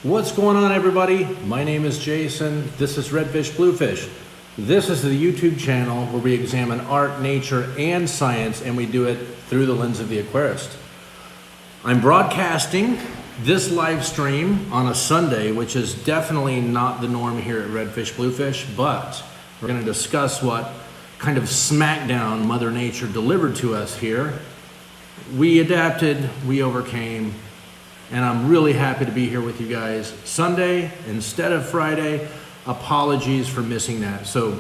What's going on, everybody? My name is Jason. This is Redfish Bluefish. This is the YouTube channel where we examine art, nature, and science, and we do it through the lens of the aquarist. I'm broadcasting this live stream on a Sunday, which is definitely not the norm here at Redfish Bluefish, but we're going to discuss what kind of smackdown Mother Nature delivered to us here. We adapted, we overcame, and I'm really happy to be here with you guys Sunday instead of Friday. Apologies for missing that. So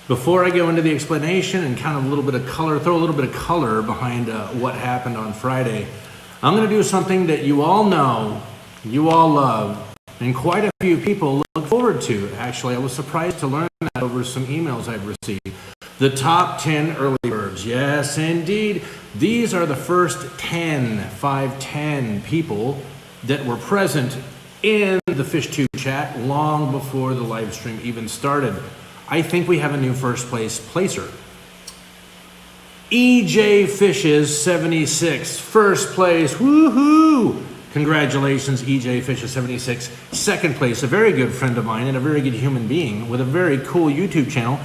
before I go into the explanation and kind of a little bit of color, throw a little bit of color behind what happened on Friday, I'm going to do something that you all know, you all love, and quite a few people look forward to. Actually, I was surprised to learn that over some emails I've received. The top 10 early birds. Yes, indeed. These are the first 10 people that were present in the FishTube chat long before the live stream even started. I think we have a new first place placer. EJ Fishes 76, first place, woohoo! Congratulations, EJ Fishes 76. Second place, a very good friend of mine and a very good human being with a very cool YouTube channel,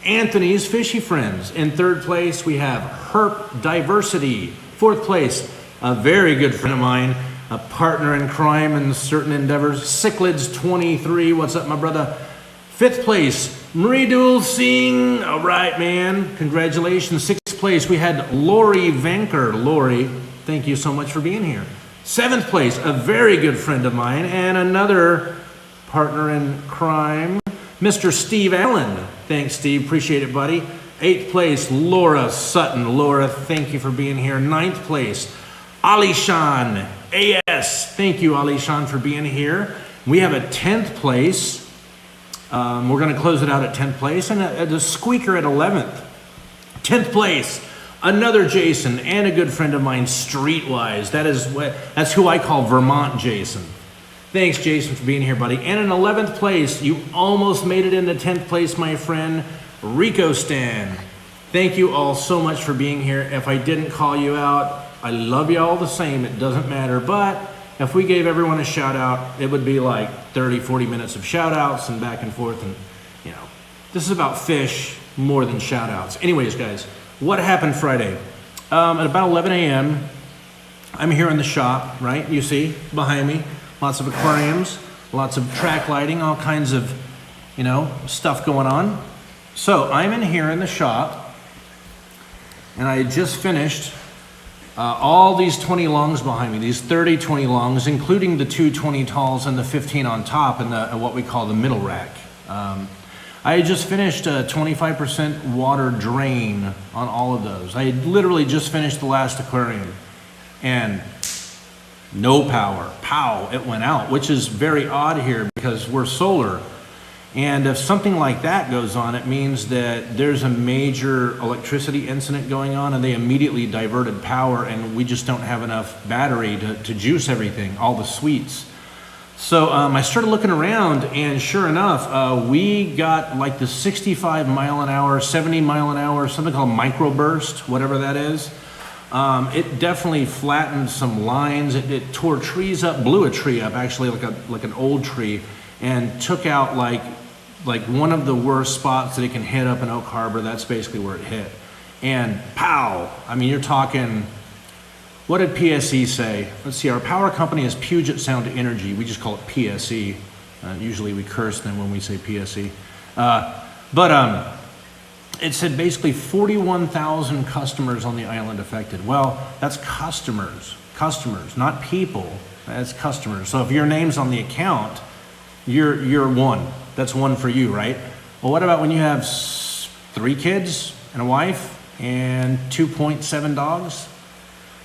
Anthony's Fishy Friends. In third place, we have Herp Diversity. Fourth place, a very good friend of mine, a partner in crime in certain endeavors, Cichlids 23. What's up, my brother? Fifth place, Marie Singh. All right, man. Congratulations. Sixth place, we had Lori Vanker. Lori, thank you so much for being here. Seventh place, a very good friend of mine and another partner in crime, Mr. Steve Allen. Thanks, Steve. Appreciate it, buddy. Eighth place, Laura Sutton. Laura, thank you for being here. Ninth place, Alishan AS. Thank you, Alishan, for being here. We have a 10th place. We're going to close it out at 10th place. And a squeaker at 11th. 10th place, another Jason and a good friend of mine, Streetwise. That's who I call Vermont Jason. Thanks, Jason, for being here, buddy. And in 11th place, you almost made it into 10th place, my friend, Rico Stan. Thank you all so much for being here. If I didn't call you out, I love you all the same. It doesn't matter. But if we gave everyone a shout out, it would be like 30, 40 minutes of shout outs and back and forth. And, you know, this is about fish more than shout outs. Anyways, guys, what happened Friday? At about 11 a.m., I'm here in the shop, right? You see behind me. Lots of aquariums, lots of track lighting, all kinds of, you know, stuff going on. So I'm in here in the shop, and I just finished all these 20 longs behind me, these 30 20 longs, including the 2 20 talls and the 15 on top and what we call the middle rack. I had just finished a 25% water drain on all of those. I had literally just finished the last aquarium, and no power. Pow, it went out, which is very odd here because we're solar. And if something like that goes on, it means that there's a major electricity incident going on, and they immediately diverted power, and we just don't have enough battery to juice everything, all the sweets. So I started looking around, and sure enough, we got like the 65 mile an hour, 70 mile an hour, something called microburst, whatever that is. It definitely flattened some lines. It tore trees up, blew a tree up, actually like an old tree, and took out like one of the worst spots that it can hit up in Oak Harbor. That's basically where it hit. And pow! I mean, you're talking, what did PSE say? Let's see, our power company is Puget Sound Energy. We just call it PSE. Usually we curse them when we say PSE. It said basically 41,000 customers on the island affected. Well, that's customers, not people. That's customers. So if your name's on the account, you're one. That's one for you, right? Well, what about when you have 3 kids and a wife and 2.7 dogs?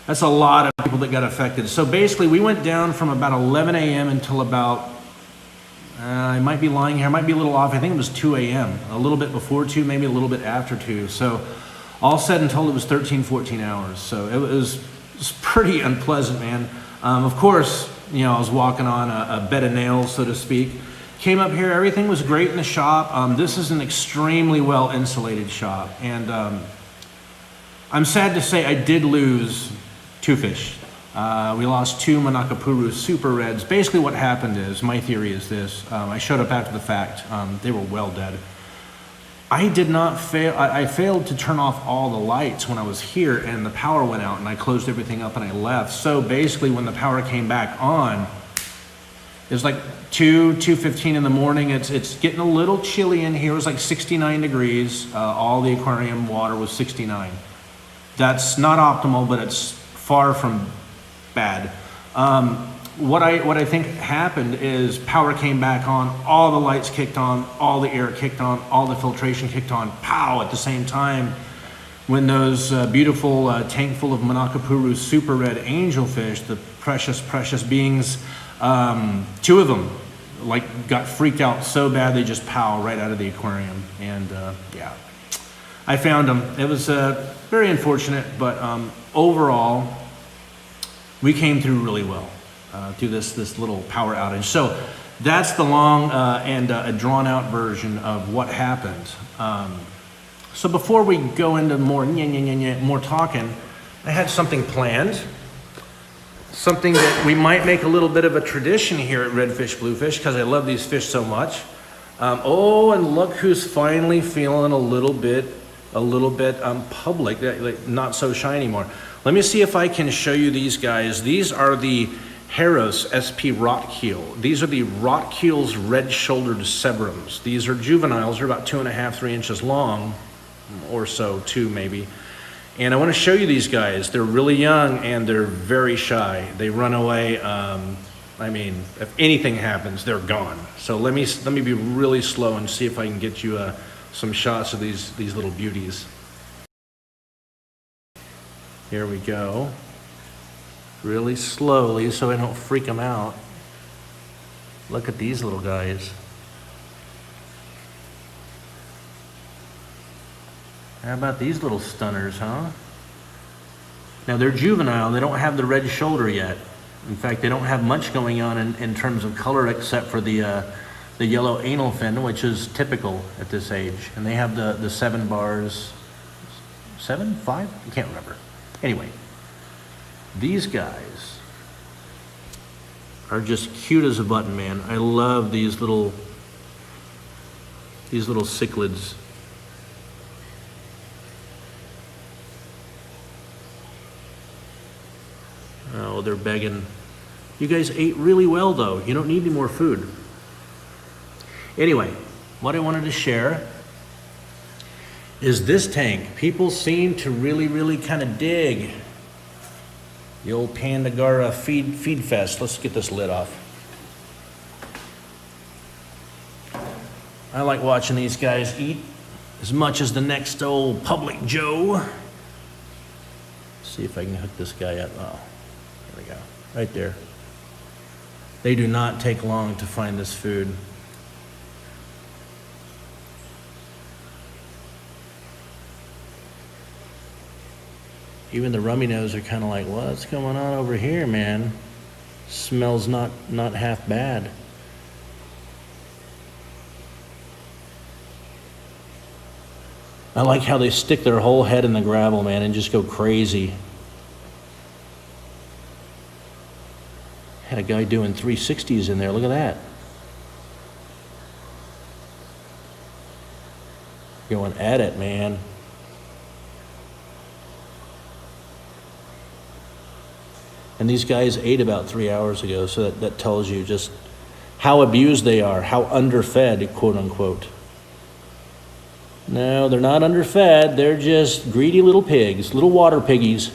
That's a lot of people that got affected. So basically, we went down from about 11 a.m. until about, I might be lying here, I might be a little off. I think it was 2 a.m., a little bit before 2, maybe a little bit after 2. So all said and told, it was 13, 14 hours. So it was pretty unpleasant, man. Of course, you know, I was walking on a bed of nails, so to speak. Came up here, everything was great in the shop. This is an extremely well insulated shop. And I'm sad to say I did lose 2 fish. We lost 2 Manakapuru super reds. Basically what happened is, my theory is this, I showed up after the fact, they were well dead. I did not fail, I failed to turn off all the lights when I was here, and the power went out and I closed everything up and I left. So basically when the power came back on, it was like 2:15 in the morning. It's getting a little chilly in here. It was like 69 degrees. All the aquarium water was 69. That's not optimal, but it's far from bad. What I think happened is power came back on, all the lights kicked on, all the air kicked on, all the filtration kicked on, pow, at the same time, when those beautiful tank full of Manakapuru super red angelfish, the precious beings, 2 of them like got freaked out so bad they just pow right out of the aquarium. And yeah, I found them. It was very unfortunate, but overall we came through really well through this little power outage. So that's the long and a drawn out version of what happened. So before we go into more talking, I had something planned. Something that we might make a little bit of a tradition here at Redfish Bluefish, because I love these fish so much. Oh, and look who's finally feeling a little bit public, like not so shy anymore. Let me see if I can show you these guys. These are the Heros SP Rotkeel. These are the Rotkeel's red-shouldered Sebrums. These are juveniles. They're about 2.5, 3 inches long, or so, 2 maybe. And I want to show you these guys. They're really young and they're very shy. They run away. I mean, if anything happens, they're gone. So let me be really slow and see if I can get you some shots of these little beauties. Here we go. Really slowly so I don't freak them out. Look at these little guys. How about these little stunners, huh? Now they're juvenile, they don't have the red shoulder yet. In fact, they don't have much going on in terms of color except for the yellow anal fin, which is typical at this age. And they have the 7 bars, 7, 5? I can't remember. Anyway, these guys are just cute as a button, man. I love these little cichlids. Oh, they're begging. You guys ate really well, though. You don't need any more food. Anyway, what I wanted to share is this tank. People seem to really kind of dig the old Pandagara feed fest. Let's get this lid off. I like watching these guys eat as much as the next old Public Joe. Let's see if I can hook this guy up. Oh. There we go, right there. They do not take long to find this food. Even the rummy nose are kind of like, what's going on over here, man? Smells not half bad. I like how they stick their whole head in the gravel, man, and just go crazy. Had a guy doing 360s in there. Look at that. Going at it, man. And these guys ate about 3 hours ago, so that tells you just how abused they are, how underfed, quote unquote. No, they're not underfed. They're just greedy little pigs, little water piggies.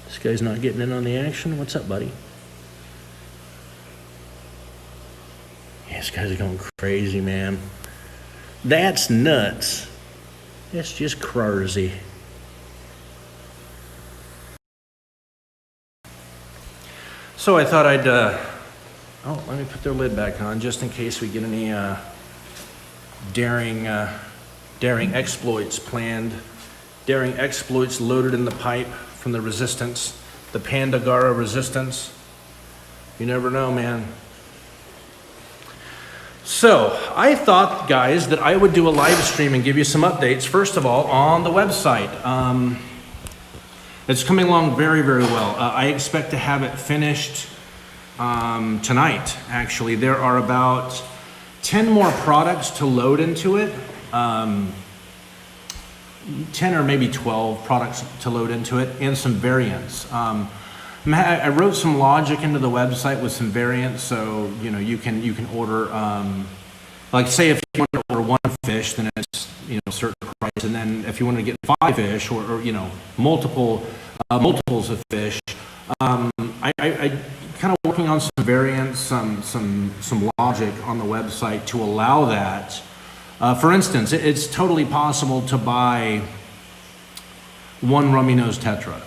This guy's not getting in on the action. What's up, buddy? Yeah, this guy's going crazy, man. That's nuts. That's just crazy. So I thought I'd, oh, let me put their lid back on just in case we get any daring Daring exploits planned. Daring exploits loaded in the pipe from the resistance. The Pandagara resistance. You never know, man. So, I thought, guys, that I would do a live stream and give you some updates, first of all, on the website. It's coming along very, very well. I expect to have it finished tonight, actually. There are about 10 more products to load into it. 10 or maybe 12 products to load into it, and some variants. I wrote some logic into the website with some variants, so you can order, like say if you want to order one fish, then it's a certain price, and then if you want to get 5 fish or multiples of fish, I kind of working on some variants, some logic on the website to allow that. For instance, it's totally possible to buy one rummy nose tetra.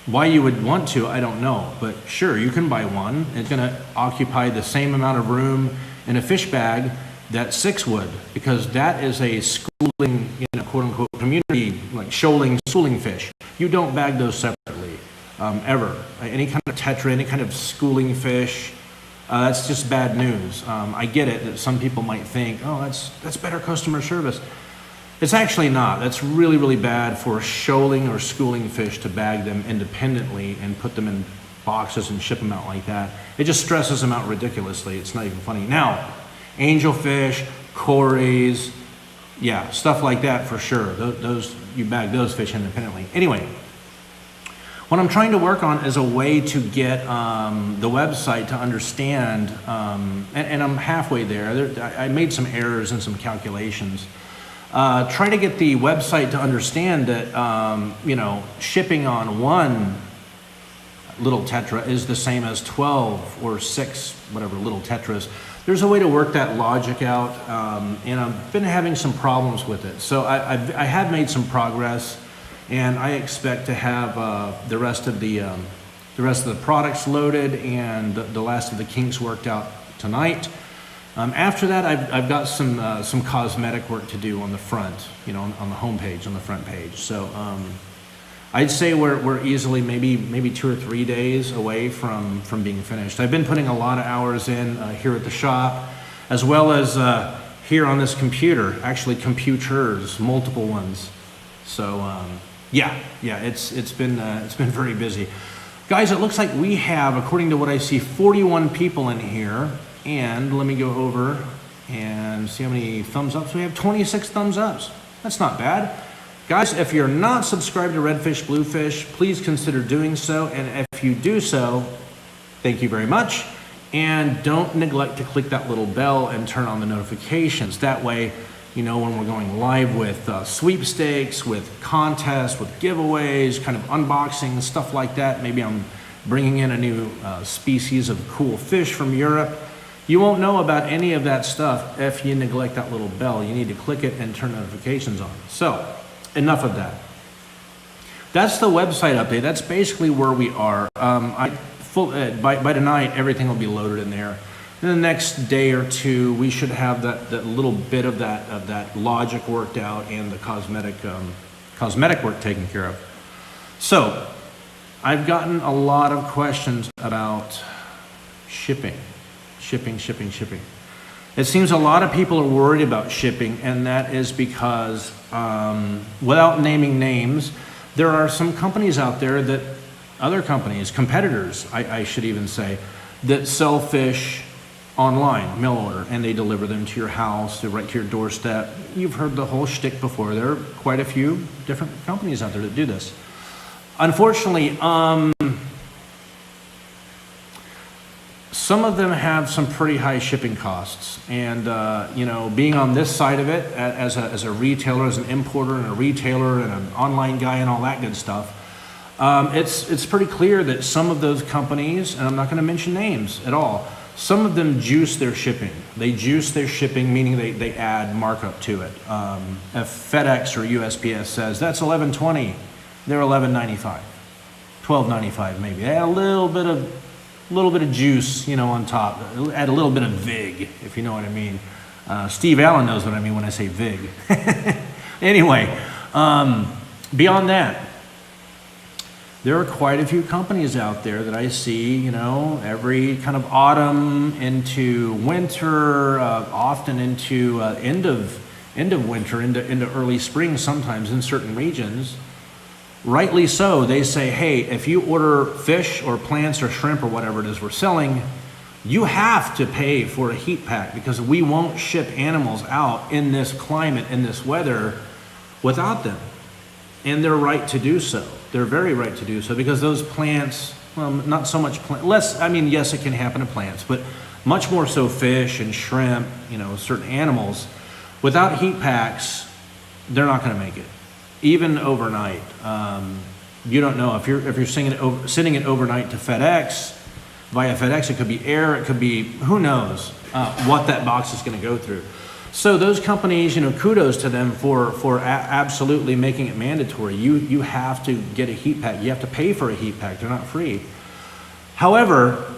Why you would want to, I don't know, but sure, you can buy one. It's going to occupy the same amount of room in a fish bag that 6 would, because that is a schooling, quote unquote, community, like shoaling, schooling fish. You don't bag those separately, ever. Any kind of tetra, any kind of schooling fish, that's just bad news. I get it that some people might think, oh, that's better customer service. It's actually not. That's really, really bad for shoaling or schooling fish to bag them independently and put them in boxes and ship them out like that. It just stresses them out ridiculously. It's not even funny. Now, angelfish, cories, yeah, stuff like that for sure. Those you bag those fish independently. Anyway, what I'm trying to work on is a way to get the website to understand, and I'm halfway there. I made some errors and some calculations. Try to get the website to understand that, shipping on one little tetra is the same as 12 or 6, whatever, little tetras. There's a way to work that logic out, and I've been having some problems with it. So I have made some progress, and I expect to have the rest of the products loaded and the last of the kinks worked out tonight. After that, I've got some cosmetic work to do on the front, on the home page, on the front page. So I'd say we're easily maybe 2 or 3 days away from being finished. I've been putting a lot of hours in here at the shop, as well as here on this computer. Actually, computers, multiple ones. So yeah, it's been very busy, guys. It looks like we have, according to what I see, 41 people in here. And let me go over and see how many thumbs ups we have. 26 thumbs ups. That's not bad. Guys, if you're not subscribed to Redfish Bluefish, please consider doing so. And if you do so, thank you very much. And don't neglect to click that little bell and turn on the notifications. That way, when we're going live with sweepstakes, with contests, with giveaways, kind of unboxing, stuff like that. Maybe I'm bringing in a new species of cool fish from Europe. You won't know about any of that stuff if you neglect that little bell. You need to click it and turn notifications on. So, enough of that. That's the website update. That's basically where we are. By tonight, everything will be loaded in there. In the next day or two, we should have that little bit of that logic worked out and the cosmetic work taken care of. So, I've gotten a lot of questions about shipping. Shipping. It seems a lot of people are worried about shipping, and that is because, without naming names, there are some companies out there other companies, competitors, I should even say, that sell fish online, mail order, and they deliver them to your house, right to your doorstep. You've heard the whole shtick before. There are quite a few different companies out there that do this. Unfortunately, some of them have some pretty high shipping costs, and being on this side of it as a retailer, as an importer and a retailer and an online guy and all that good stuff, it's pretty clear that some of those companies, and I'm not going to mention names at all, some of them juice their shipping. They juice their shipping, meaning they add markup to it. If FedEx or USPS says that's $11.20, they're $11.95, $12.95 maybe. They add a little bit of juice, on top. Add a little bit of vig, if you know what I mean. Steve Allen knows what I mean when I say vig. Anyway, beyond that, there are quite a few companies out there that I see, you know, every kind of autumn into winter, often into end of winter, into early spring sometimes in certain regions. Rightly so, they say, hey, if you order fish or plants or shrimp or whatever it is we're selling, you have to pay for a heat pack because we won't ship animals out in this climate, in this weather, without them. And they're right to do so. They're very right to do so because those plants, well, not so much less, I mean, yes, it can happen to plants, but much more so fish and shrimp, you know, certain animals. Without heat packs, they're not going to make it, even overnight. You don't know if you're sending it overnight to FedEx, via FedEx. It could be air, it could be who knows what that box is going to go through. So those companies, you know, kudos to them for absolutely making it mandatory. You have to get a heat pack. You have to pay for a heat pack. They're not free. However,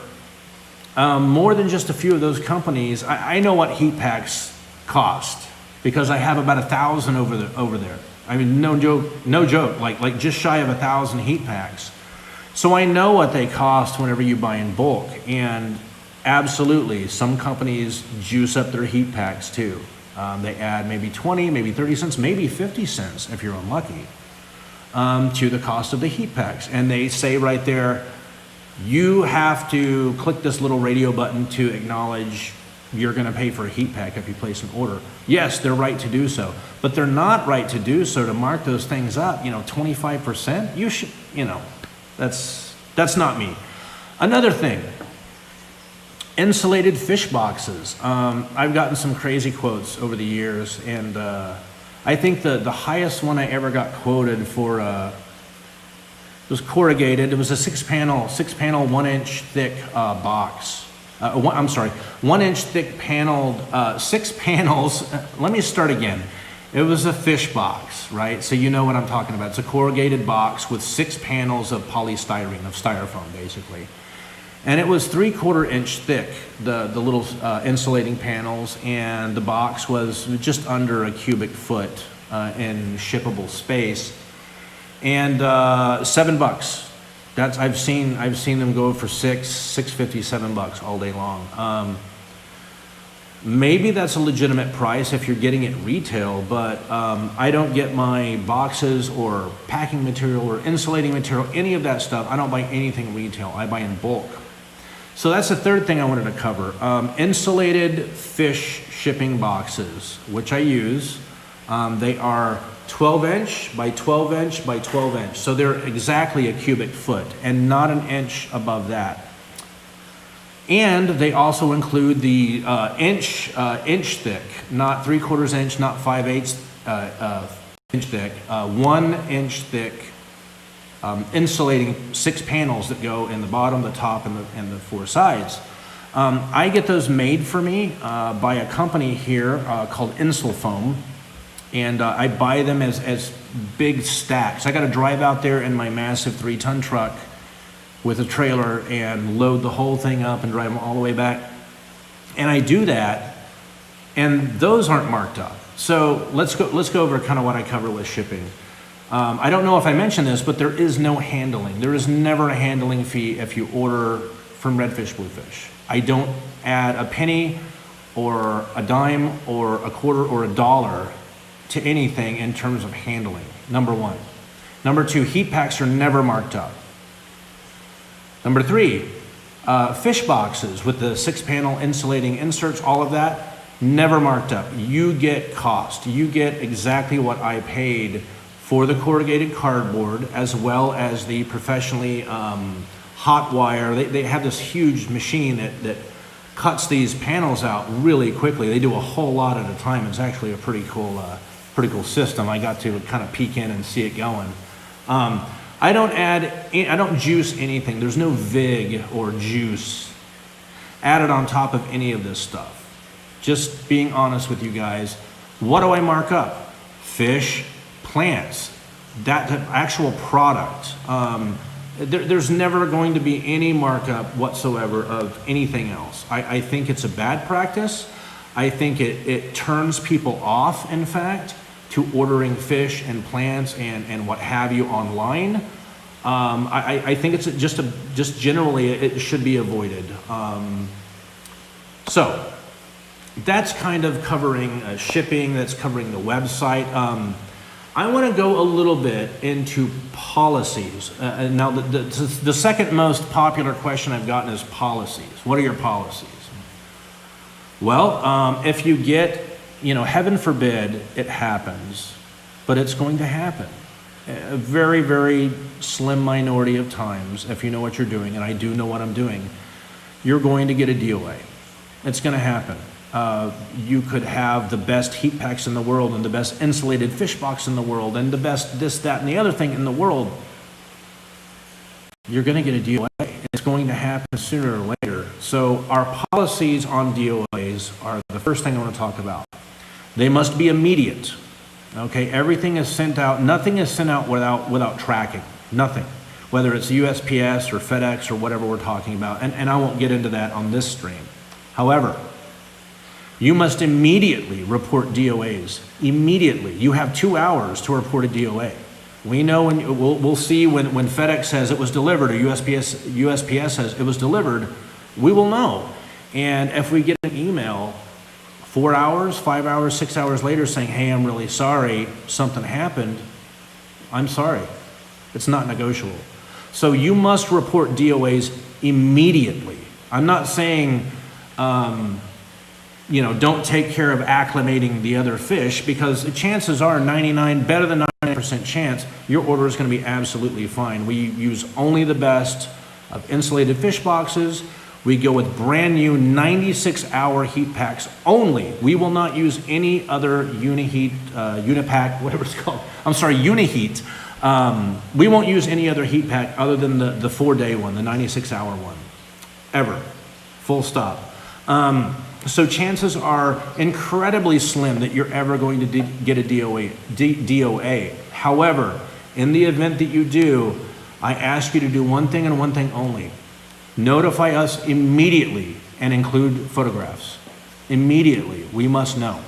more than just a few of those companies, I know what heat packs cost because I have about 1,000 over there. I mean, no joke, like just shy of 1,000 heat packs. So I know what they cost whenever you buy in bulk, and absolutely, some companies juice up their heat packs too. They add maybe 20, maybe 30 cents, maybe 50 cents if you're unlucky to the cost of the heat packs. And they say right there, you have to click this little radio button to acknowledge you're going to pay for a heat pack if you place an order. Yes, they're right to do so, but they're not right to do so to mark those things up, you know, 25%. You should, you know, that's not me. Another thing, insulated fish boxes. I've gotten some crazy quotes over the years, and I think the highest one I ever got quoted for was corrugated. It was a six panel, 1-inch thick box. 1-inch thick paneled, 6 panels. Let me start again. It was a fish box, right? So you know what I'm talking about. It's a corrugated box with 6 panels of polystyrene, of styrofoam, basically. And it was 3/4 inch thick, the little insulating panels, and the box was just under a cubic foot in shippable space. And $7. I've seen them go for $6.50, $7 all day long. Maybe that's a legitimate price if you're getting it retail, but I don't get my boxes or packing material or insulating material, any of that stuff. I don't buy anything retail. I buy in bulk. So that's the third thing I wanted to cover. Insulated fish shipping boxes, which I use. They are 12-inch by 12-inch by 12-inch. So they're exactly a cubic foot and not an inch above that. And they also include the inch thick, not 3/4 inch, not 5/8 inch thick, 1 inch thick insulating 6 panels that go in the bottom, the top, and the 4 sides. I get those made for me by a company here called Insulated, and I buy them as big stacks. I got to drive out there in my massive 3-ton truck with a trailer and load the whole thing up and drive them all the way back. And I do that, and those aren't marked up. So let's go over kind of what I cover with shipping. I don't know if I mentioned this, but there is no handling. There is never a handling fee if you order from Redfish Bluefish. I don't add a penny or a dime or a quarter or $1 to anything in terms of handling, number one. Number two, heat packs are never marked up. Number three, fish boxes with the 6-panel insulating inserts, all of that, never marked up. You get cost. You get exactly what I paid for the corrugated cardboard, as well as the professionally hot wire. They have this huge machine that cuts these panels out really quickly. They do a whole lot at a time. It's actually a pretty cool system. I got to kind of peek in and see it going. I don't juice anything. There's no vig or juice added on top of any of this stuff. Just being honest with you guys, what do I mark up? Fish, plants, that actual product. There's never going to be any markup whatsoever of anything else. I think it's a bad practice. I think it turns people off, in fact, to ordering fish and plants and what have you online. I think it's just generally it should be avoided. So that's kind of covering shipping, that's covering the website. I want to go a little bit into policies. Now, the second most popular question I've gotten is policies. What are your policies? Well, if you get, heaven forbid it happens, but it's going to happen. A very, very slim minority of times, if you know what you're doing, and I do know what I'm doing, you're going to get a DOA. It's going to happen. You could have the best heat packs in the world and the best insulated fish box in the world and the best this, that, and the other thing in the world. You're going to get a DOA. It's going to happen sooner or later. So our policies on DOAs are the first thing I want to talk about. They must be immediate. Okay, everything is sent out. Nothing is sent out without tracking. Nothing. Whether it's USPS or FedEx or whatever we're talking about. And I won't get into that on this stream. However, you must immediately report DOAs. Immediately. You have 2 hours to report a DOA. We know we'll see when FedEx says it was delivered or USPS says it was delivered, we will know. And if we get an email 4 hours, 5 hours, 6 hours later saying, hey, I'm really sorry, something happened, I'm sorry. It's not negotiable. So you must report DOAs immediately. I'm not saying, don't take care of acclimating the other fish, because the chances are better than 99% chance your order is going to be absolutely fine. We use only the best of insulated fish boxes. We go with brand new 96-hour heat packs only. We will not use any other Uniheat, Unipack, whatever it's called. I'm sorry, Uniheat. We won't use any other heat pack other than the 4-day one, the 96-hour one, ever. Full stop. So chances are incredibly slim that you're ever going to get a DOA. However, in the event that you do, I ask you to do one thing and one thing only. Notify us immediately and include photographs. Immediately, we must know.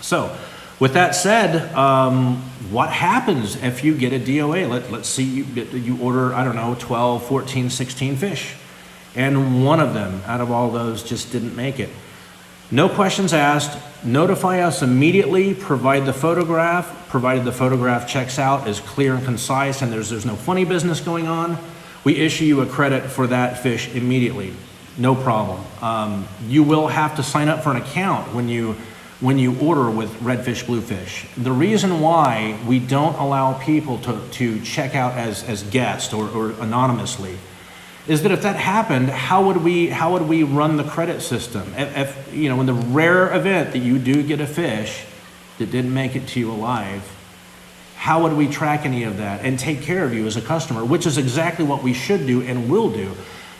So, with that said, what happens if you get a DOA? Let's see you order, 12, 14, 16 fish. And one of them out of all those just didn't make it. No questions asked. Notify us immediately. Provide the photograph. Provided the photograph checks out, is clear and concise, and there's no funny business going on, we issue you a credit for that fish immediately. No problem. You will have to sign up for an account when you order with Redfish Bluefish. The reason why we don't allow people to check out as guests or anonymously is that if that happened, how would we run the credit system? If in the rare event that you do get a fish that didn't make it to you alive, how would we track any of that and take care of you as a customer, which is exactly what we should do and will do.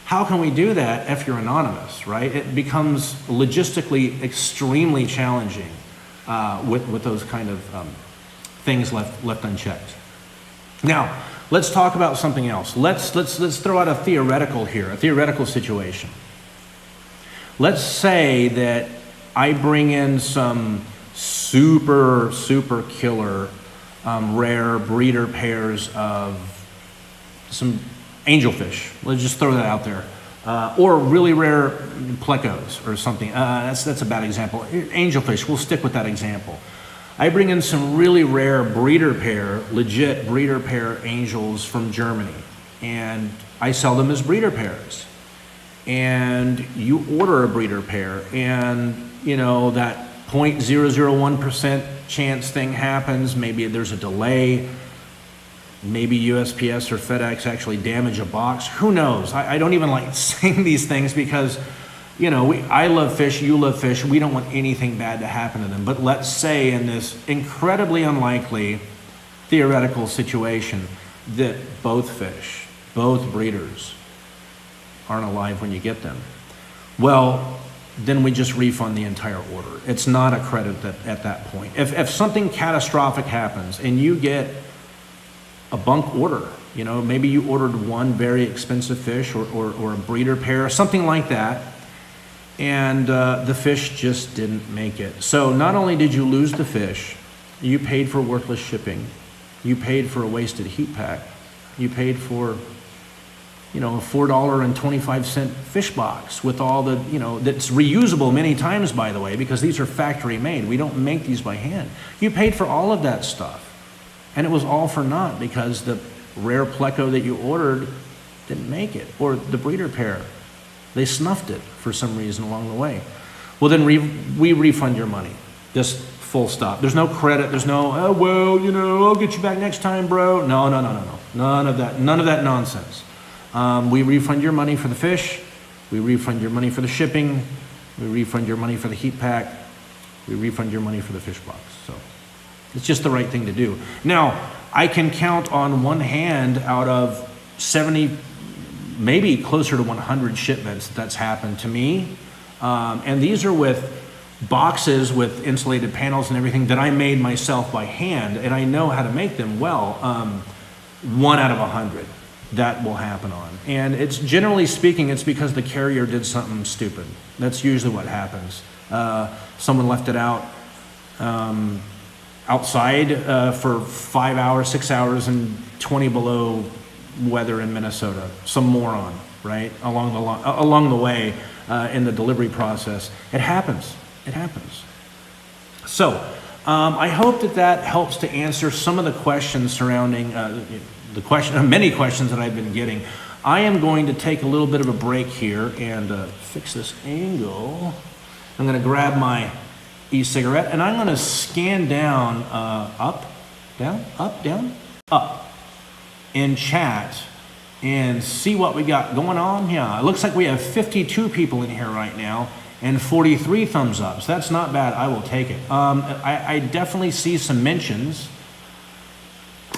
How can we do that if you're anonymous, right? It becomes logistically extremely challenging with those kind of things left unchecked. Now, let's talk about something else. Let's throw out a theoretical situation. Let's say that I bring in some super killer rare breeder pairs of some angelfish. Let's just throw that out there. Or really rare plecos or something. That's a bad example. Angelfish, we'll stick with that example. I bring in some really rare legit breeder pair angels from Germany, and I sell them as breeder pairs. And you order a breeder pair, and that 0.001% chance thing happens. Maybe there's a delay. Maybe USPS or FedEx actually damage a box. Who knows? I don't even like saying these things because, I love fish, you love fish. We don't want anything bad to happen to them. But let's say in this incredibly unlikely theoretical situation that both fish, both breeders, aren't alive when you get them. Well, then we just refund the entire order. It's not a credit at that point. If something catastrophic happens and you get a bunk order, maybe you ordered one very expensive fish or a breeder pair, something like that, and the fish just didn't make it. So not only did you lose the fish, You paid for worthless shipping. You paid for a wasted heat pack. You paid for, you know, a $4.25 fish box with all the, you know, that's reusable many times, by the way, because these are factory made. We don't make these by hand. You paid for all of that stuff. And it was all for naught because the rare pleco that you ordered didn't make it, or the breeder pair. They snuffed it for some reason along the way. Well, then we refund your money. Just full stop. There's no credit. There's no, oh, well, you know, I'll get you back next time, bro. No. None of that nonsense. We refund your money for the fish. We refund your money for the shipping. We refund your money for the heat pack. We refund your money for the fish box. So it's just the right thing to do. Now, I can count on one hand out of 70, maybe closer to 100 shipments that's happened to me. And these are with boxes with insulated panels and everything that I made myself by hand, and I know how to make them well. 1 out of 100 that will happen on. And it's generally speaking, it's because the carrier did something stupid. That's usually what happens. Someone left it out outside for 5 hours, 6 hours in 20 below weather in Minnesota. Some moron, right? Along the way in the delivery process. It happens. It happens. So I hope that helps to answer some of the questions surrounding many questions that I've been getting. I am going to take a little bit of a break here and fix this angle. I'm going to grab my e-cigarette and I'm going to scan down, up, in chat and see what we got going on. Yeah, it looks like we have 52 people in here right now and 43 thumbs up. So that's not bad. I will take it. I definitely see some mentions.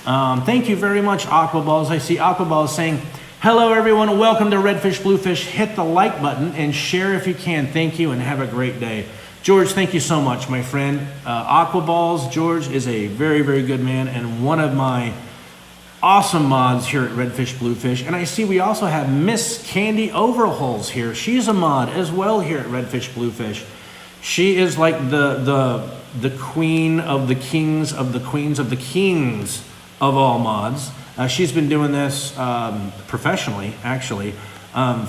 Thank you very much, Aquaballs. I see Aquaballs saying, hello everyone, welcome to Redfish Bluefish. Hit the like button and share if you can. Thank you and have a great day. George, thank you so much, my friend. Aquaballs, George is a very, very good man and one of my awesome mods here at Redfish Bluefish. And I see we also have Miss Candy Overhauls here. She's a mod as well here at Redfish Bluefish. She is like the queen of the kings of the queens of the kings of all mods. She's been doing this professionally, actually,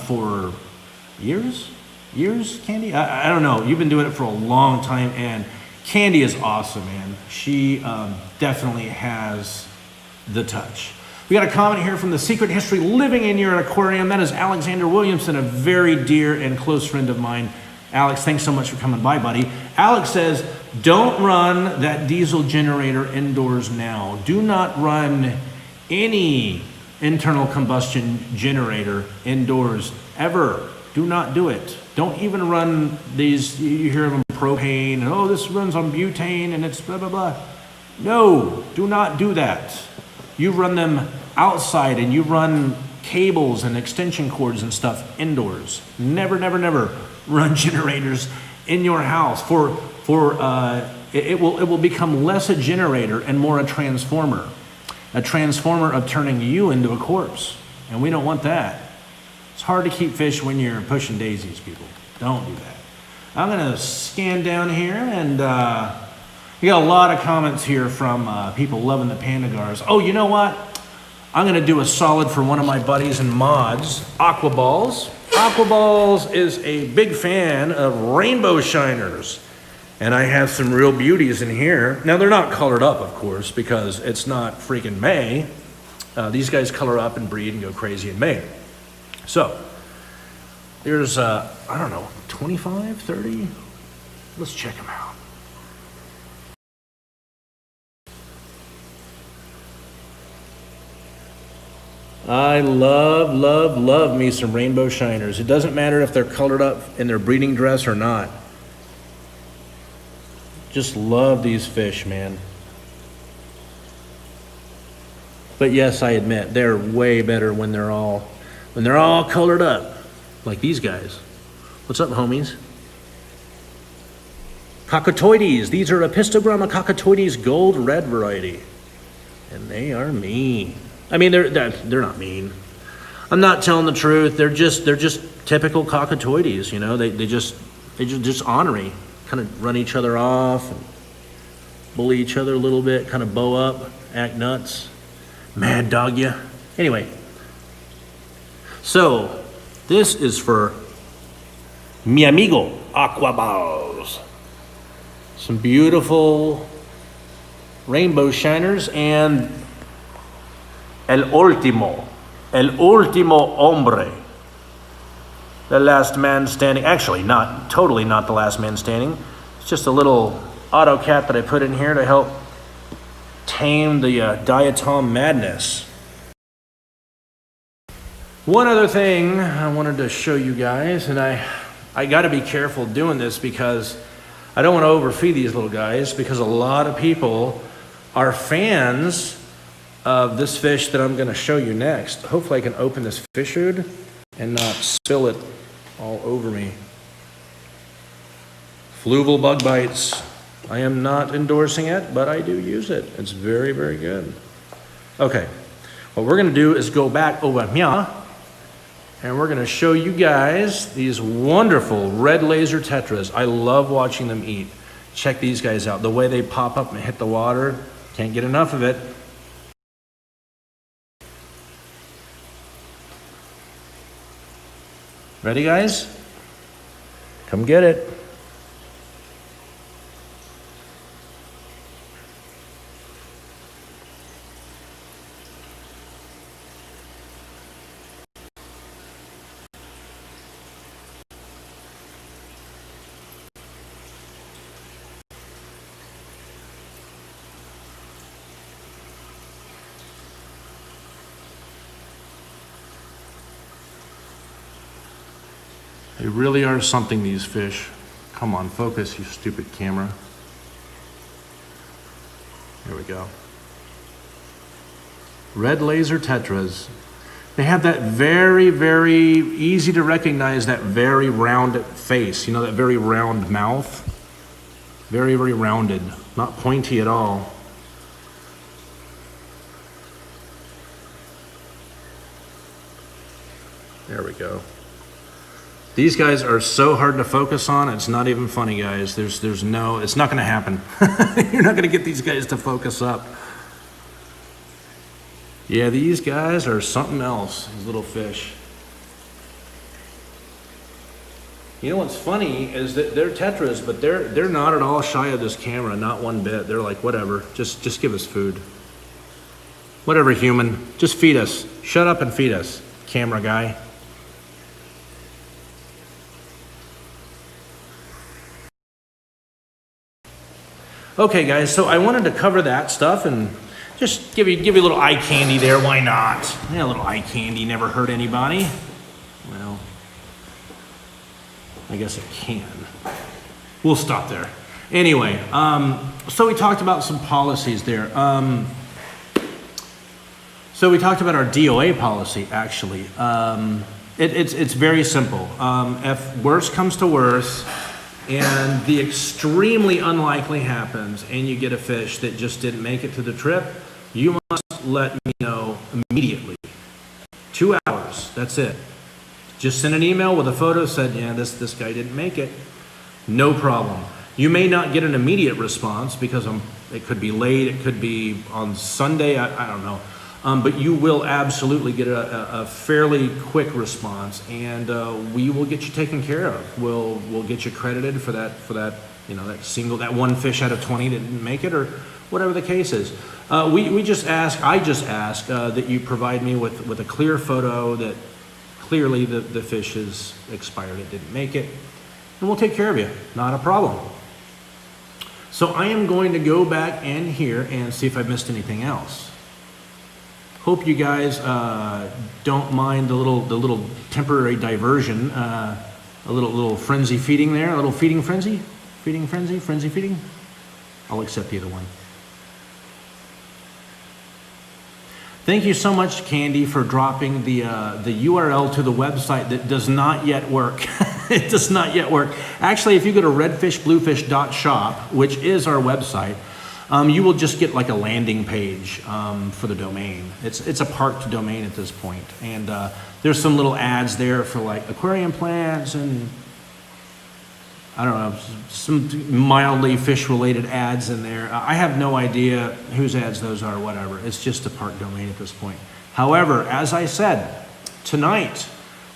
for years, Candy? I don't know. You've been doing it for a long time, and Candy is awesome, man. She definitely has the touch. We got a comment here from the Secret History Living in Your Aquarium. That is Alexander Williamson, a very dear and close friend of mine. Alex, thanks so much for coming by, buddy. Alex says, don't run that diesel generator indoors now. Do not run any internal combustion generator indoors ever. Do not do it. Don't even run these, you hear them propane, and oh, this runs on butane and it's blah, blah, blah. No, do not do that. You run them outside and you run cables and extension cords and stuff indoors. Never, never, never run generators in your house. It will become less a generator and more a transformer of turning you into a corpse. And we don't want that. It's hard to keep fish when you're pushing daisies, people. Don't do that. I'm gonna scan down here and we got a lot of comments here from people loving the Pandagars. Oh, you know what? I'm gonna do a solid for one of my buddies and mods, Aquaballs. Aquaballs is a big fan of rainbow shiners. And I have some real beauties in here. Now, they're not colored up, of course, because it's not freaking May. These guys color up and breed and go crazy in May. So, there's, I don't know, 25, 30? Let's check them out. I love me some rainbow shiners. It doesn't matter if they're colored up in their breeding dress or not. Just love these fish, man. But yes, I admit, they're way better when they're all colored up, like these guys. What's up, homies? Cockatoides. These are Apistogramma cockatoides gold red variety. And they are mean. I mean, they're not mean. I'm not telling the truth. They're just typical cockatoides, you know. They just ornery, kind of run each other off. And bully each other a little bit, kind of bow up, act nuts, mad dog ya. Anyway, so this is for mi amigo Aquaballs. Some beautiful rainbow shiners and el último hombre, the last man standing. Actually, totally not the last man standing. It's just a little auto cat that I put in here to help tame the diatom madness. One other thing I wanted to show you guys, and I got to be careful doing this because I don't want to overfeed these little guys, because a lot of people are fans of this fish that I'm going to show you next. Hopefully I can open this fish food and not spill it all over me. Fluval bug bites. I am not endorsing it, but I do use it. It's very, very good. Okay, what we're going to do is go back over here, and we're going to show you guys these wonderful red laser tetras. I love watching them eat. Check these guys out. The way they pop up and hit the water, can't get enough of it. Ready, guys? Come get it. They really are something, these fish. Come on, focus, you stupid camera. Here we go. Red laser tetras. They have that very, very easy to recognize, that very round face. You know, that very round mouth. Very, very rounded, not pointy at all. There we go. These guys are so hard to focus on, it's not even funny, guys. It's not gonna happen. You're not gonna get these guys to focus up. Yeah, these guys are something else, these little fish. You know what's funny is that they're tetras, but they're not at all shy of this camera, not one bit. They're like, whatever, just give us food. Whatever, human, just feed us. Shut up and feed us, camera guy. Okay, guys, so I wanted to cover that stuff and just give you a little eye candy there. Why not? Yeah, a little eye candy never hurt anybody. Well, I guess it can. We'll stop there. Anyway, so we talked about some policies there. So we talked about our DOA policy, actually. It's very simple. If worse comes to worse, and the extremely unlikely happens, and you get a fish that just didn't make it to the trip, you must let me know immediately. 2 hours, that's it. Just send an email with a photo, said, yeah, this guy didn't make it. No problem. You may not get an immediate response because it could be late, it could be on Sunday, I don't know. But you will absolutely get a fairly quick response, and we will get you taken care of. We'll get you credited for that that one fish out of 20 that didn't make it, or whatever the case is. I just ask that you provide me with a clear photo that clearly the fish is expired, it didn't make it, and we'll take care of you. Not a problem. So I am going to go back in here and see if I've missed anything else. Hope you guys don't mind the little temporary diversion, a little frenzy feeding there, a little feeding frenzy, frenzy feeding. I'll accept either one. Thank you so much, Candy, for dropping the URL to the website that does not yet work. It does not yet work. Actually, if you go to redfishbluefish.shop, which is our website, you will just get like a landing page for the domain. It's a parked domain at this point, and there's some little ads there for like aquarium plants and I don't know, some mildly fish-related ads in there. I have no idea whose ads those are, whatever. It's just a park domain at this point. However, as I said, tonight,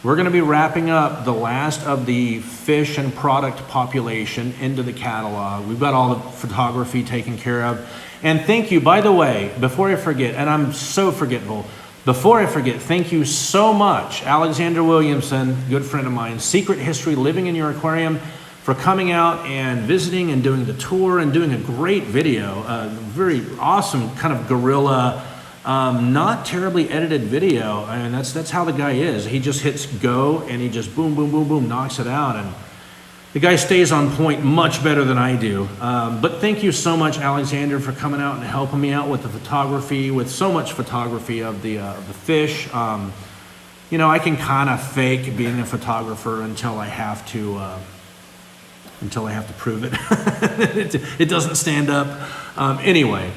we're going to be wrapping up the last of the fish and product population into the catalog. We've got all the photography taken care of. And thank you, by the way, before I forget, and I'm so forgetful, before I forget, thank you so much, Alexander Williamson, good friend of mine, Secret History Living in Your Aquarium, for coming out and visiting and doing the tour and doing a great video, very awesome kind of guerrilla, not terribly edited video. I mean, that's how the guy is. He just hits go and he just boom, boom, boom, boom, knocks it out. And the guy stays on point much better than I do. But thank you so much, Alexander, for coming out and helping me out with the photography, with so much photography of the fish. You know, I can kind of fake being a photographer until I have to prove it. It doesn't stand up. Anyway.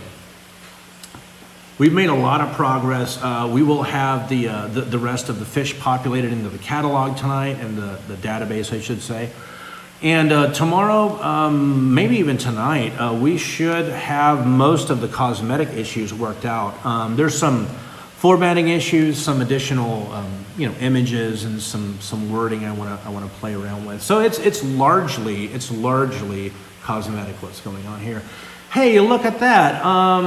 We've made a lot of progress. We will have the rest of the fish populated into the catalog tonight, and the database, I should say. And tomorrow, maybe even tonight, we should have most of the cosmetic issues worked out. There's some formatting issues, some additional images, and some wording I want to play around with. So it's largely cosmetic what's going on here. Hey, look at that.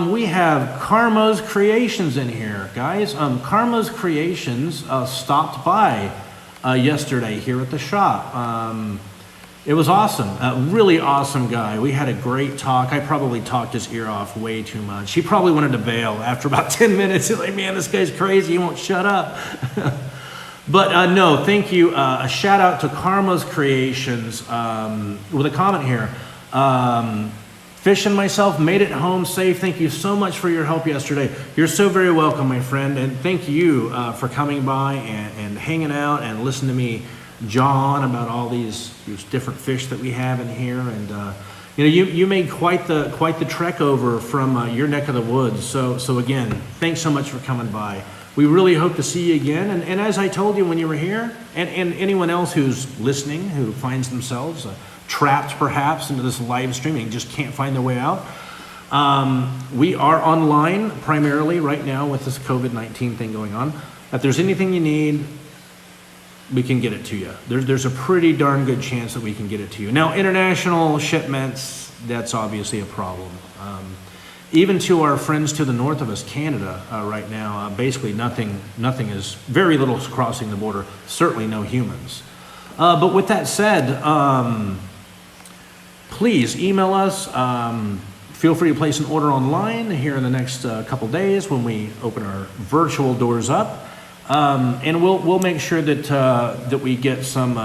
We have Karma's Creations in here, guys. Karma's Creations stopped by yesterday here at the shop. It was awesome. A really awesome guy. We had a great talk. I probably talked his ear off way too much. He probably wanted to bail after about 10 minutes. He's like, man, this guy's crazy. He won't shut up. But no, thank you. A shout out to Karma's Creations with a comment here. Fish and myself made it home safe. Thank you so much for your help yesterday. You're so very welcome, my friend. And thank you for coming by and hanging out and listening to me jaw on about all these different fish that we have in here. And you made quite the trek over from your neck of the woods. So again, thanks so much for coming by. We really hope to see you again. And as I told you when you were here, and anyone else who's listening, who finds themselves trapped perhaps into this live streaming, just can't find their way out. We are online primarily right now with this COVID-19 thing going on. If there's anything you need, we can get it to you. There's a pretty darn good chance that we can get it to you. Now, international shipments, that's obviously a problem. Even to our friends to the north of us, Canada, right now, basically nothing is, very little is crossing the border, certainly no humans. But with that said, please email us. Feel free to place an order online here in the next couple days when we open our virtual doors up. And we'll make sure that we get some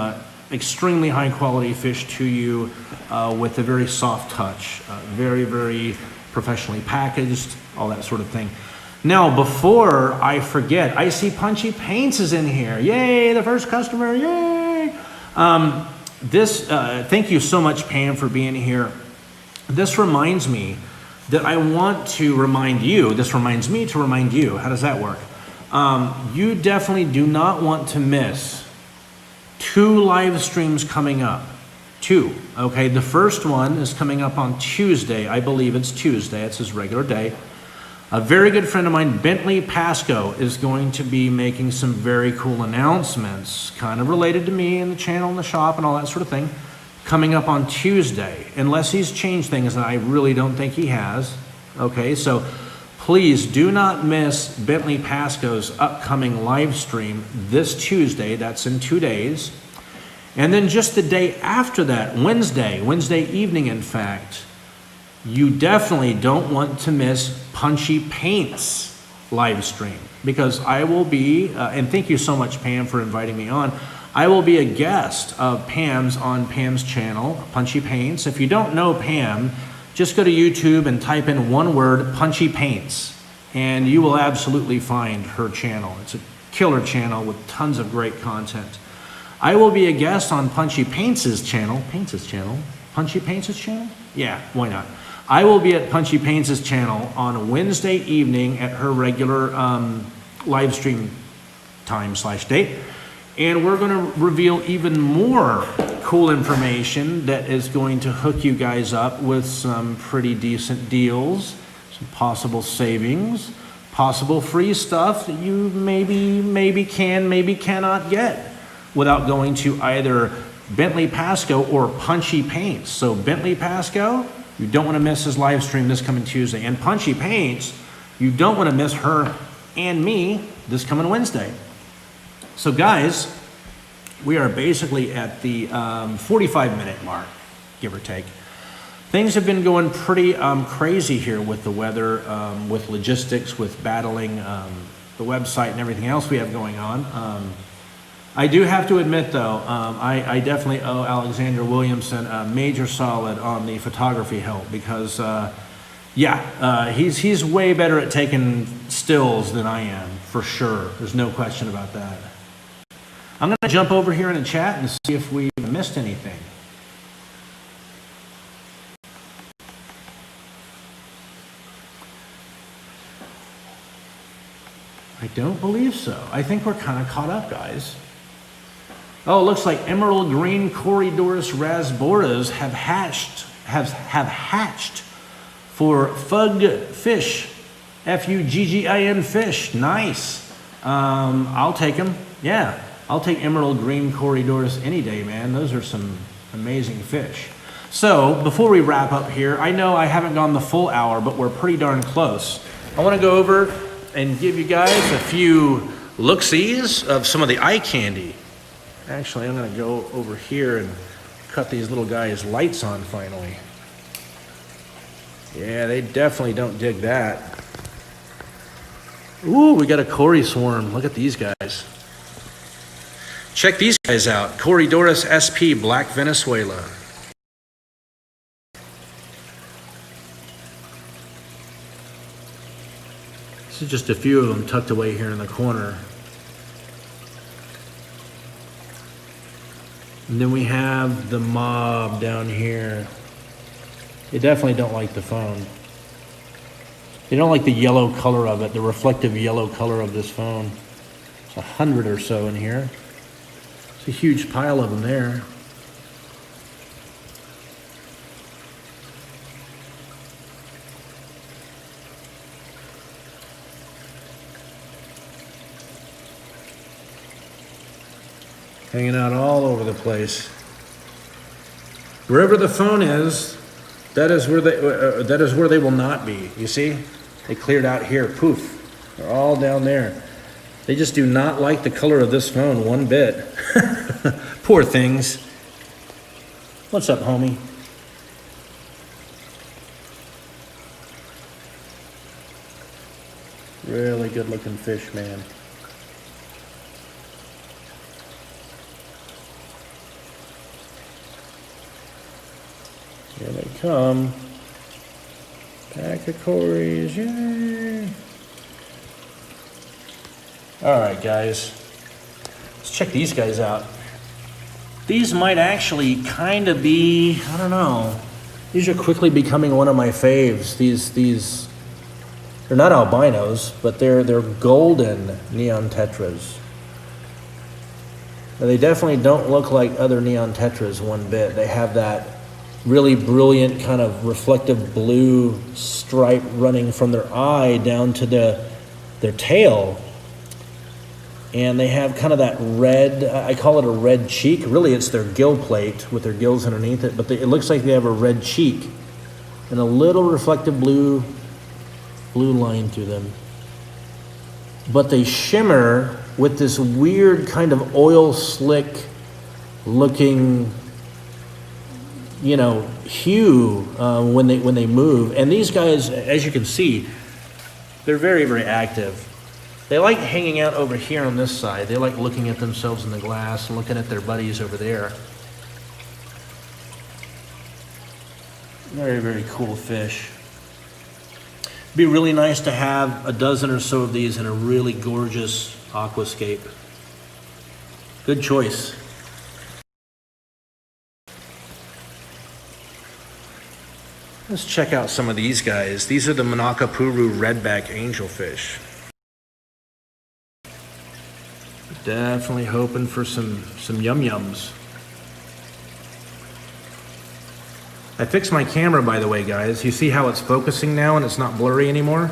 extremely high quality fish to you with a very soft touch, very, very professionally packaged, all that sort of thing. Now, before I forget, I see Punchy Paints is in here. Yay, the first customer, yay! Thank you so much, Pam, for being here. This reminds me that I want to remind you, this reminds me to remind you, how does that work? You definitely do not want to miss 2 live streams coming up. 2, okay? The first one is coming up on Tuesday. I believe it's Tuesday. It's his regular day. A very good friend of mine, Bentley Pasco, is going to be making some very cool announcements, kind of related to me and the channel and the shop and all that sort of thing, coming up on Tuesday. Unless he's changed things, and I really don't think he has. Okay, so please do not miss Bentley Pasco's upcoming live stream this Tuesday. That's in 2 days. And then just the day after that, Wednesday evening, in fact, you definitely don't want to miss Punchy Paints live stream, because I will be, and thank you so much, Pam, for inviting me on. I will be a guest of Pam's on Pam's channel, Punchy Paints. If you don't know Pam, just go to YouTube and type in one word, Punchy Paints, and you will absolutely find her channel. It's a killer channel with tons of great content. I will be a guest on Punchy Paints' channel. Punchy Paints' channel? Yeah, why not? I will be at Punchy Paints' channel on Wednesday evening at her regular live stream time / date. And we're going to reveal even more cool information that is going to hook you guys up with some pretty decent deals, some possible savings, possible free stuff that you maybe can, maybe cannot get without going to either Bentley Pasco or Punchy Paints. So Bentley Pasco, you don't want to miss his live stream this coming Tuesday. And Punchy Paints, you don't want to miss her and me this coming Wednesday. So guys, we are basically at the 45-minute mark, give or take. Things have been going pretty crazy here with the weather, with logistics, with battling the website and everything else we have going on. I do have to admit, though, I definitely owe Alexander Williamson a major solid on the photography help because, he's way better at taking stills than I am, for sure. There's no question about that. I'm going to jump over here in the chat and see if we missed anything. I don't believe so. I think we're kind of caught up, guys. Oh, it looks like emerald green Corydoras rasboras have hatched for fug fish, F-U-G-G-I-N fish. Nice. I'll take them. Yeah, I'll take emerald green Corydoras any day, man. Those are some amazing fish. So before we wrap up here, I know I haven't gone the full hour, but we're pretty darn close. I want to go over and give you guys a few look-sees of some of the eye candy. Actually, I'm going to go over here and cut these little guys' lights on finally. Yeah, they definitely don't dig that. Ooh, we got a Cory swarm. Look at these guys. Check these guys out. Corydoras SP Black Venezuela. This is just a few of them tucked away here in the corner. And then we have the mob down here. They definitely don't like the phone. They don't like the yellow color of it, the reflective yellow color of this phone. It's 100 or so in here. It's a huge pile of them there. Hanging out all over the place. Wherever the phone is, that is where they will not be. You see? They cleared out here. Poof. They're all down there. They just do not like the color of this phone one bit. Poor things. What's up, homie? Really good looking fish, man. Here they come. Pack of Corys, yay! Alright guys, let's check these guys out. These might actually kind of be, I don't know, these are quickly becoming one of my faves. These, they're not albinos, but they're golden neon tetras. Now, they definitely don't look like other neon tetras one bit. They have that really brilliant kind of reflective blue stripe running from their eye down to their tail. And they have kind of that red, I call it a red cheek. Really, it's their gill plate with their gills underneath it, but it looks like they have a red cheek and a little reflective blue line through them. But they shimmer with this weird kind of oil slick looking, you know, hue when they move. And these guys, as you can see, they're very, very active. They like hanging out over here on this side. They like looking at themselves in the glass and looking at their buddies over there. Very, very cool fish. It'd be really nice to have a dozen or so of these in a really gorgeous aquascape. Good choice. Let's check out some of these guys. These are the Manakapuru Redback Angelfish. Definitely hoping for some yum-yums. I fixed my camera, by the way, guys. You see how it's focusing now and it's not blurry anymore?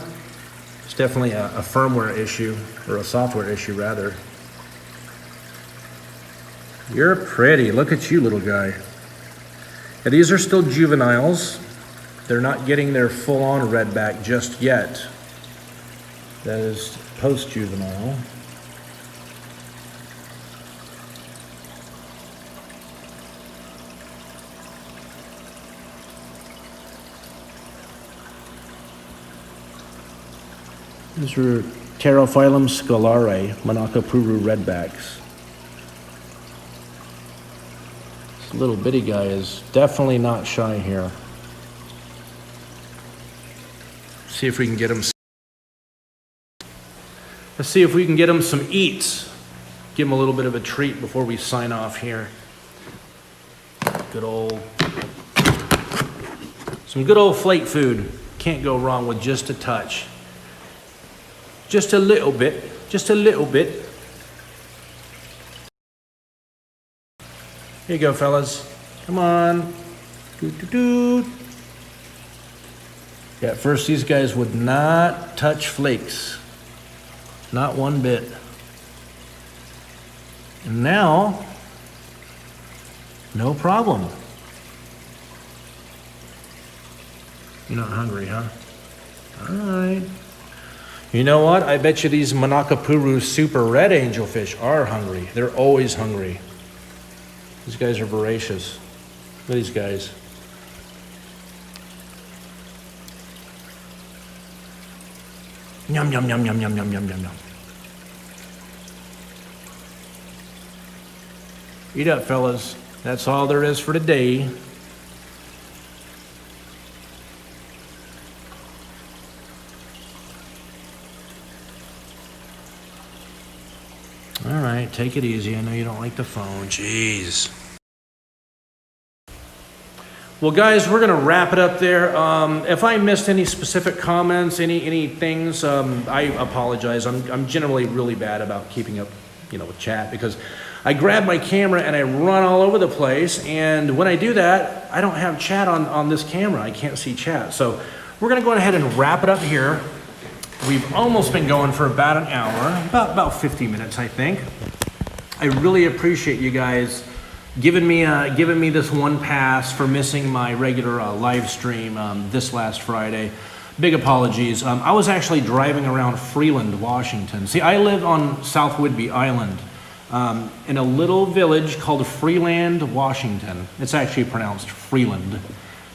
It's definitely a firmware issue, or a software issue, rather. You're pretty. Look at you, little guy. Now, these are still juveniles. They're not getting their full-on redback just yet. That is post-juvenile. These are Pterophyllum scalare, Manakapuru redbacks. This little bitty guy is definitely not shy here. See if we can get him. Let's see if we can get him some eats. Give him a little bit of a treat before we sign off here. Some good old flake food. Can't go wrong with just a touch. Just a little bit. Just a little bit. Here you go, fellas. Come on. Doo-doo-doo. Yeah, at first these guys would not touch flakes. Not one bit. And now, no problem. You're not hungry, huh? All right. You know what? I bet you these Manakapuru super red angelfish are hungry. They're always hungry. These guys are voracious. Look at these guys. Yum, yum, yum, yum, yum, yum, yum, yum, yum. Eat up, fellas. That's all there is for today. All right, take it easy. I know you don't like the phone. Jeez. Well, guys, we're going to wrap it up there. If I missed any specific comments, any things, I apologize. I'm generally really bad about keeping up, with chat, because I grab my camera and I run all over the place. And when I do that, I don't have chat on this camera. I can't see chat. So we're going to go ahead and wrap it up here. We've almost been going for about an hour, about 50 minutes, I think. I really appreciate you guys giving me this one pass for missing my regular live stream this last Friday. Big apologies. I was actually driving around Freeland, Washington. See, I live on South Whidbey Island in a little village called Freeland, Washington. It's actually pronounced Freeland,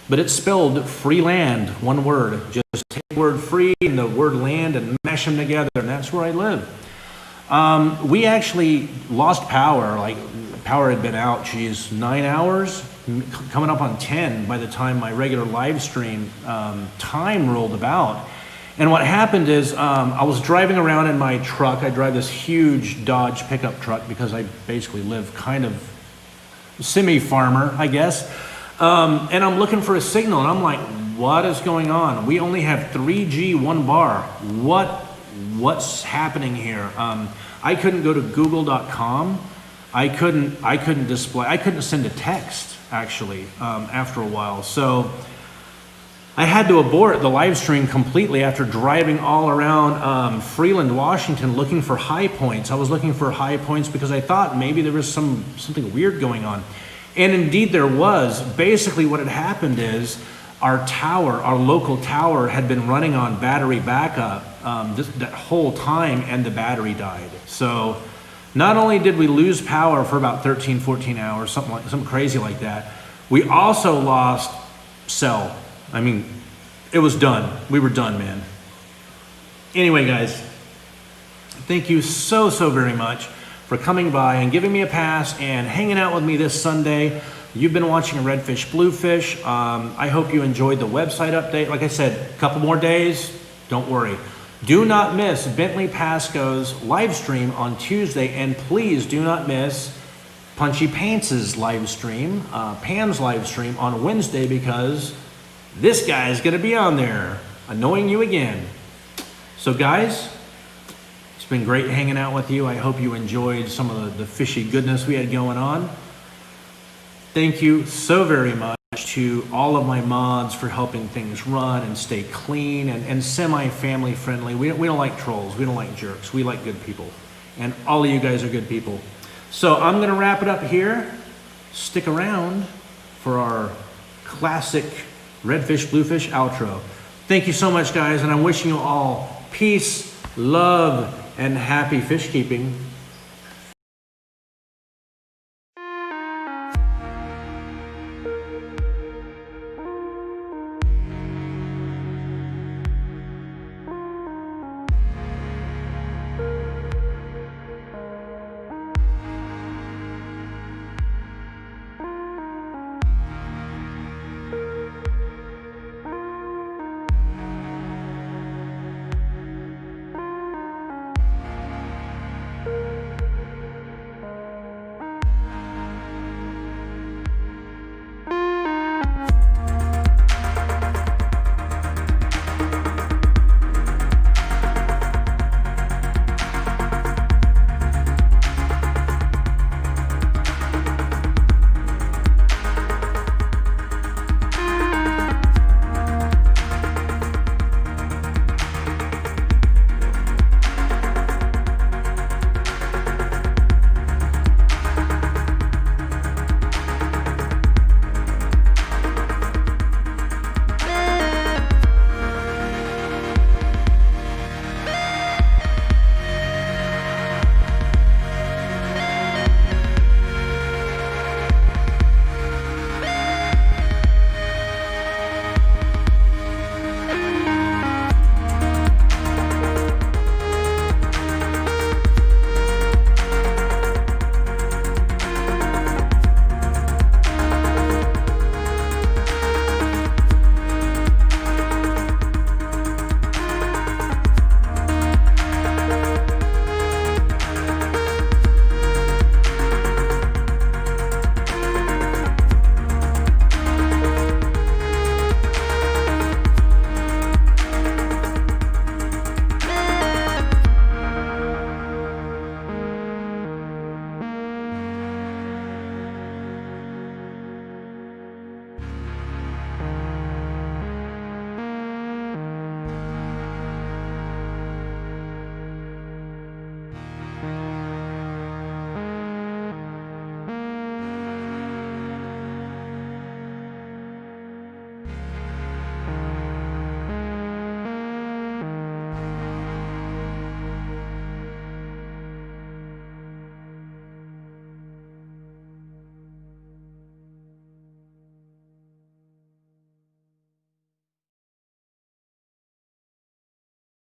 but it's spelled Freeland, one word. Just take the word free and the word land and mash them together, and that's where I live. We actually lost power. Power had been out, 9 hours, coming up on 10 by the time my regular live stream time rolled about. And what happened is I was driving around in my truck. I drive this huge Dodge pickup truck because I basically live kind of semi-farmer, I guess. And I'm looking for a signal, and I'm like, what is going on? We only have 3G, 1 bar. What's happening here? I couldn't go to google.com. I couldn't send a text, actually, after a while. So I had to abort the live stream completely after driving all around Freeland, Washington, looking for high points. I was looking for high points because I thought maybe there was something weird going on. And indeed there was. Basically what had happened is our local tower had been running on battery backup that whole time, and the battery died. So not only did we lose power for about 13, 14 hours, something crazy like that, we also lost cell. I mean, it was done. We were done, man. Anyway, guys, thank you so very much for coming by and giving me a pass and hanging out with me this Sunday. You've been watching Redfish Bluefish. I hope you enjoyed the website update. Like I said, a couple more days, don't worry. Do not miss Bentley Pasco's live stream on Tuesday, and please do not miss Punchy Pants' live stream, Pam's live stream on Wednesday, because this guy is going to be on there annoying you again. So guys, it's been great hanging out with you. I hope you enjoyed some of the fishy goodness we had going on. Thank you so very much. to all of my mods for helping things run and stay clean and semi-family friendly. We don't like trolls. We don't like jerks. We like good people. And all of you guys are good people. So I'm going to wrap it up here. Stick around for our classic redfish, bluefish outro. Thank you so much, guys, and I'm wishing you all peace, love, and happy fish keeping.